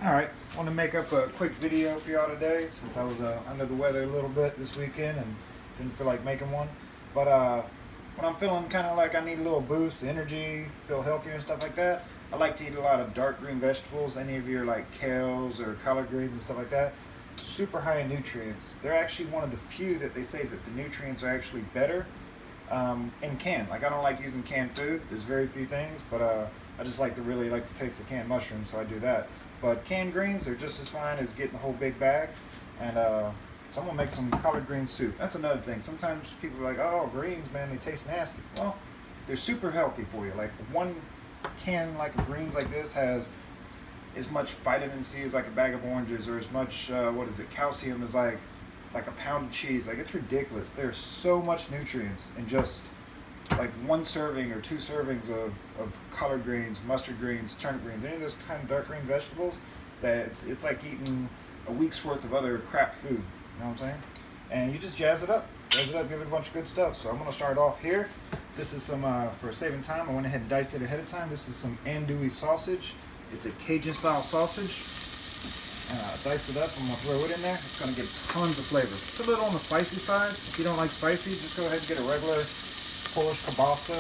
Alright, want to make up a quick video for y'all today since I was under the weather a little bit this weekend and didn't feel like making one. But when I'm feeling kind of like I need a little boost, energy, feel healthier and stuff like that, I like to eat a lot of dark green vegetables. Any of your like kales or collard greens and stuff like that, super high in nutrients. They're actually one of the few that they say that the nutrients are actually better in canned. Like I don't like using canned food. There's very few things, but I just really like the taste of canned mushrooms, so I do that. But canned greens are just as fine as getting the whole big bag. And so I'm gonna make some collard green soup. That's another thing. Sometimes people are like, "Oh, greens, man, they taste nasty." Well, they're super healthy for you. Like one can like of greens like this has as much vitamin C as like a bag of oranges, or as much calcium as like a pound of cheese. Like it's ridiculous. There's so much nutrients in just like one serving or two servings of collard greens, mustard greens, turnip greens, any of those kind of dark green vegetables, that it's like eating a week's worth of other crap food. You know what I'm saying? And you just jazz it up, give it a bunch of good stuff. So I'm gonna start off here. This is some for saving time. I went ahead and diced it ahead of time. This is some andouille sausage. It's a Cajun style sausage. Dice it up. I'm gonna throw it in there. It's gonna give tons of flavor. It's a little on the spicy side. If you don't like spicy, just go ahead and get a regular Polish kielbasa,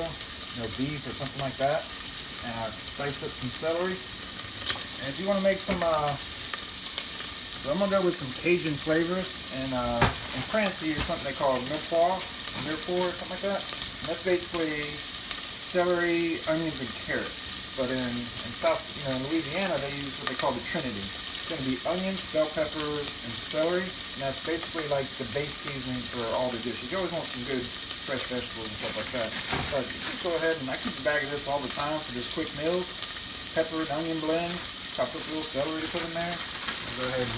beef or something like that, and dice up some celery. And if you want to make some, so I'm gonna go with some Cajun flavors, and in France they use something they call mirepoix, or something like that. And that's basically celery, onions, and carrots. But in South, in Louisiana, they use what they call the Trinity. It's gonna be onions, bell peppers, and celery, and that's basically like the base seasoning for all the dishes. You always want some good fresh vegetables and stuff like that. But just go ahead, and I keep a bag of this all the time for just quick meals. Pepper and onion blend, chop up a little celery to put in there. I'll go ahead and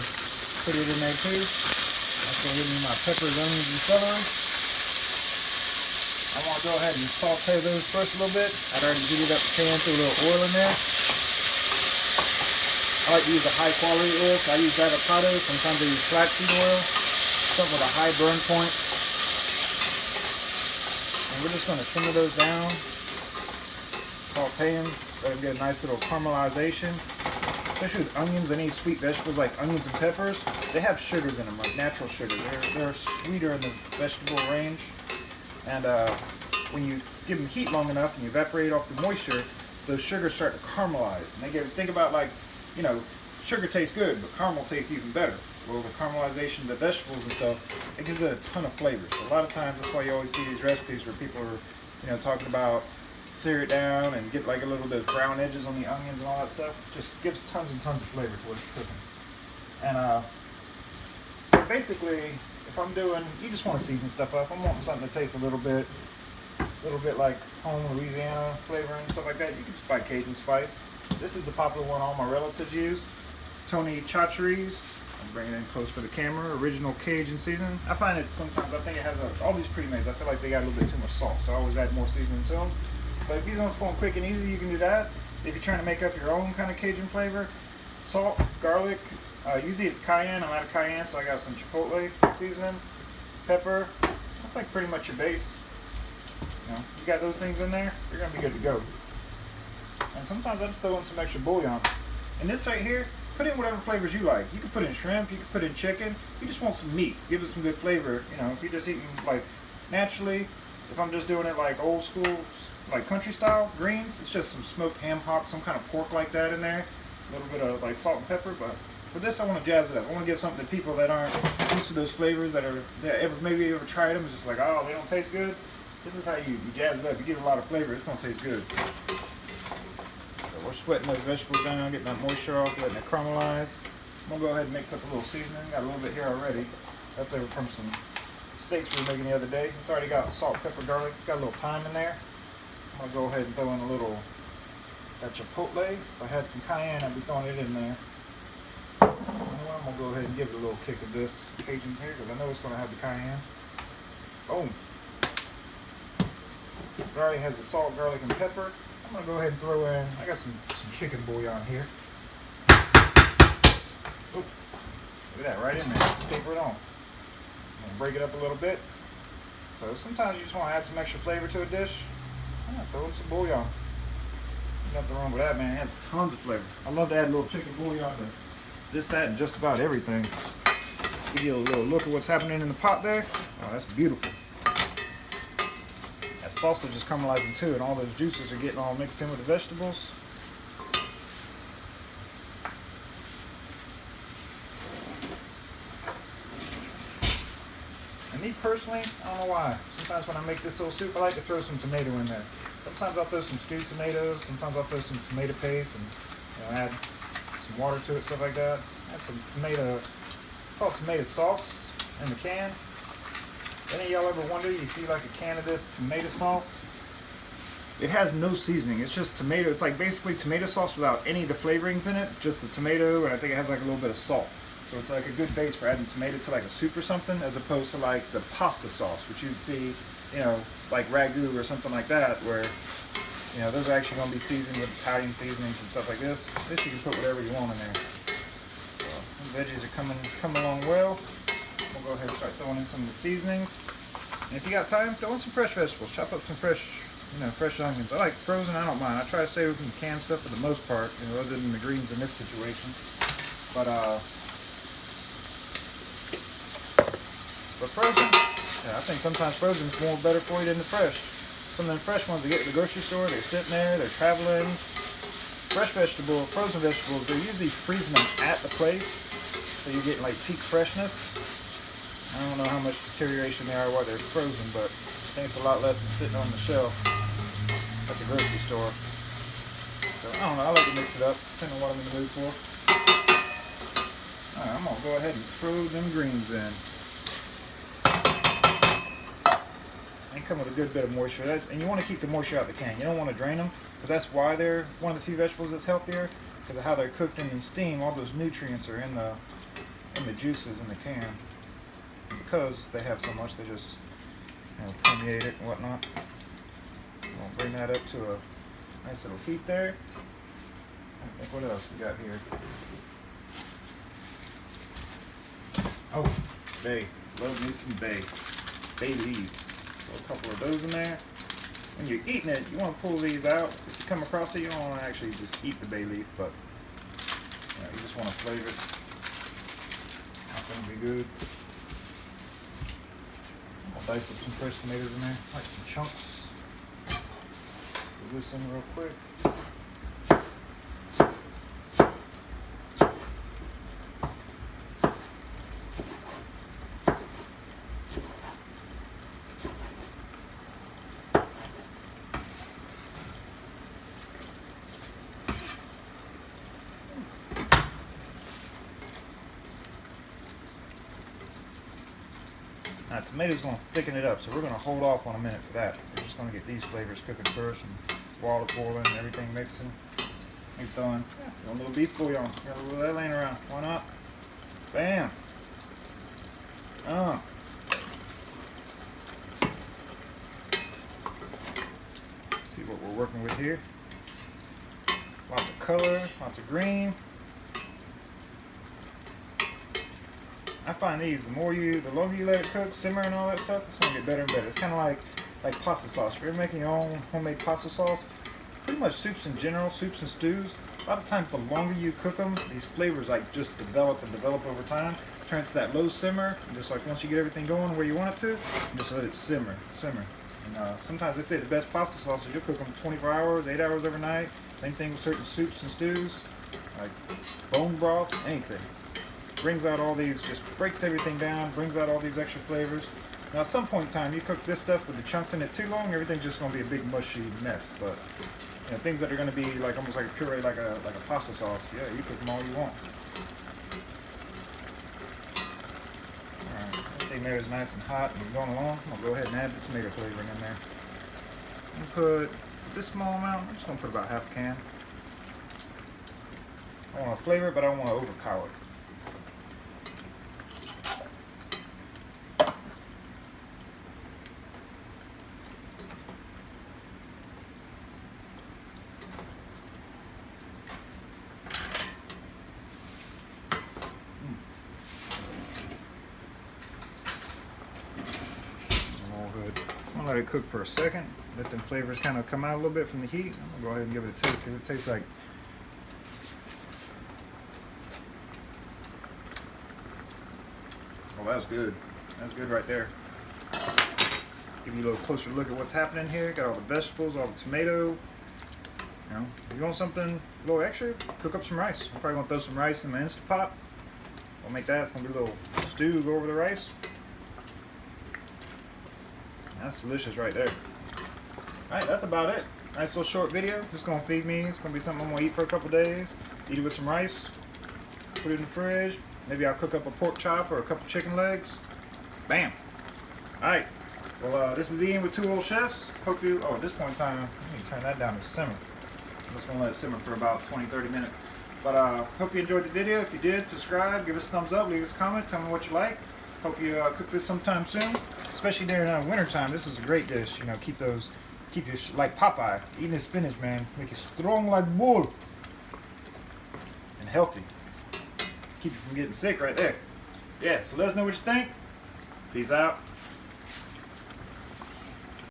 put it in there too. I'm going to give me my peppers, onions, and celery. I want to go ahead and saute those first a little bit. I'd already heated up the pan, threw a little oil in there. I like to use a high quality oil, so I use avocado. Sometimes I use flaxseed oil, something with a high burn point. And we're just going to simmer those down, saute them, let them get a nice little caramelization. Especially with onions and any sweet vegetables like onions and peppers, they have sugars in them, like natural sugar. They're sweeter in the vegetable range. And when you give them heat long enough and you evaporate off the moisture, those sugars start to caramelize. And think about sugar tastes good, but caramel tastes even better. Well, the caramelization of the vegetables and stuff, it gives it a ton of flavor. So a lot of times that's why you always see these recipes where people are, talking about sear it down and get like a little bit of brown edges on the onions and all that stuff. It just gives tons and tons of flavor to what you're cooking. And so basically, if I'm doing, you just want to season stuff up. I'm wanting something that tastes a little bit like home Louisiana flavor and stuff like that. You can just buy Cajun spice. This is the popular one all my relatives use. Tony Chachere's. I'm bringing it in close for the camera. Original Cajun seasoning. I find it sometimes, I think it has all these pre-mades, I feel like they got a little bit too much salt, so I always add more seasoning to them. But if you don't want quick and easy, you can do that. If you're trying to make up your own kind of Cajun flavor, salt, garlic, usually it's cayenne. I'm out of cayenne, so I got some chipotle seasoning, pepper. That's like pretty much your base. You got those things in there, you're gonna be good to go. And sometimes I just throw in some extra bouillon. And this right here, put in whatever flavors you like. You can put in shrimp, you can put in chicken. You just want some meat. Give it some good flavor. If you're just eating like naturally, if I'm just doing it like old school, like country style greens, it's just some smoked ham hock, some kind of pork like that in there. A little bit of like salt and pepper. But for this, I want to jazz it up. I want to give something to people that aren't used to those flavors, that maybe ever tried them. It's just like, oh, they don't taste good. This is how you jazz it up. You give it a lot of flavor, it's going to taste good. We're sweating those vegetables down, getting that moisture off, letting it caramelize. I'm going to go ahead and mix up a little seasoning. Got a little bit here already. Left over from some steaks we were making the other day. It's already got salt, pepper, garlic. It's got a little thyme in there. I'm going to go ahead and throw in a little that chipotle. If I had some cayenne, I'd be throwing it in there. I'm going to go ahead and give it a little kick of this Cajun here, because I know it's going to have the cayenne. Boom. It already has the salt, garlic, and pepper. I'm going to go ahead and throw in, I got some chicken bouillon here. Oop, look at that, right in there. Taper it on. And break it up a little bit. So sometimes you just want to add some extra flavor to a dish. Throw in some bouillon. Nothing wrong with that, man. It adds tons of flavor. I love to add a little chicken bouillon to This, that, and just about everything. Give you a little look at what's happening in the pot there. Oh, that's beautiful. That sausage is caramelizing too, and all those juices are getting all mixed in with the vegetables. And me personally, I don't know why. Sometimes when I make this little soup, I like to throw some tomato in there. Sometimes I'll throw some stewed tomatoes. Sometimes I'll throw some tomato paste and add some water to it, stuff like that. Add some tomato. It's called tomato sauce in the can. Any of y'all ever wonder, you see like a can of this tomato sauce? It has no seasoning. It's just tomato. It's like basically tomato sauce without any of the flavorings in it. Just the tomato, and I think it has like a little bit of salt. So it's like a good base for adding tomato to like a soup or something, as opposed to like the pasta sauce, which you'd see, like ragu or something like that, where, those are actually going to be seasoned with Italian seasonings and stuff like this. This you can put whatever you want in there. So the veggies are coming along well. We'll go ahead and start throwing in some of the seasonings. And if you got time, throw in some fresh vegetables. Chop up some fresh onions. I like frozen, I don't mind. I try to stay away from the canned stuff for the most part, other than the greens in this situation. But frozen, I think sometimes frozen is more better for you than the fresh. Some of them fresh ones they get at the grocery store, they're sitting there, they're traveling. Frozen vegetables, they're usually freezing them at the place, so you're getting like peak freshness. I don't know how much deterioration they are while they're frozen, but I think it's a lot less than sitting on the shelf at the grocery store. So I don't know, I like to mix it up, depending on what I'm in the mood for. Alright, I'm gonna go ahead and throw them greens in. And come with a good bit of moisture. And you want to keep the moisture out of the can. You don't want to drain them, because that's why they're one of the few vegetables that's healthier, because of how they're cooked in the steam. All those nutrients are in the juices in the can. And because they have so much, they just permeate it and whatnot. We'll bring that up to a nice little heat there. I think what else we got here? Oh, bay. Love me some bay. Bay leaves. A couple of those in there. When you're eating it, you want to pull these out. If you come across it, you don't want to actually just eat the bay leaf, but you just want to flavor it. That's going to be good. I'll dice up some fresh tomatoes in there, like some chunks. Put this in real quick. Now, tomatoes going to thicken it up, so we're going to hold off on a minute for that. We're just going to get these flavors cooking first, and water boiling and everything mixing. Keep throwing a little beef bouillon. Got a little of that laying around. Why not? Bam! See what we're working with here. Lots of color, lots of green. I find these, the longer you let it cook, simmer and all that stuff, it's going to get better and better. It's kind of like pasta sauce. If you're making your own homemade pasta sauce, pretty much soups in general, soups and stews, a lot of times the longer you cook them, these flavors like just develop and develop over time. Turn to that low simmer, and just like once you get everything going where you want it to, just let it simmer. And sometimes they say the best pasta sauce is you'll cook them 24 hours, 8 hours overnight. Same thing with certain soups and stews, like bone broth, anything. Brings out all these, just breaks everything down, brings out all these extra flavors. Now at some point in time, you cook this stuff with the chunks in it too long, everything's just going to be a big mushy mess. But things that are going to be like almost like a puree, like a pasta sauce, yeah, you cook them all you want. Alright, everything there is nice and hot and going along. I'm going to go ahead and add the tomato flavoring in there. I'm going to put this small amount, I'm just going to put about half a can. I want to flavor it, but I don't want to overpower it. I'm gonna let it cook for a second, let them flavors kind of come out a little bit from the heat. I'm gonna go ahead and give it a taste, see what it tastes like. Oh, that was good. That was good right there. Give you a little closer look at what's happening here. Got all the vegetables, all the tomato. You know, if you want something a little extra, cook up some rice. I'm probably gonna throw some rice in the Instant Pot. We'll make that. It's gonna be a little stew, go over the rice. That's delicious right there. Alright, that's about it. Nice little short video. Just gonna feed me. It's gonna be something I'm gonna eat for a couple days. Eat it with some rice. Put it in the fridge. Maybe I'll cook up a pork chop or a couple chicken legs. Bam. Alright. Well, this is Ian with Two Old Chefs. Hope you... Oh, at this point in time, let me turn that down to simmer. I'm just gonna let it simmer for about 20-30 minutes. But hope you enjoyed the video. If you did, subscribe, give us a thumbs up, leave us a comment, tell me what you like. Hope you cook this sometime soon, especially during winter time. This is a great dish. You know, keep your like Popeye, eating his spinach, man. Make it strong like bull and healthy. Keep you from getting sick right there. Yeah. So let us know what you think. Peace out.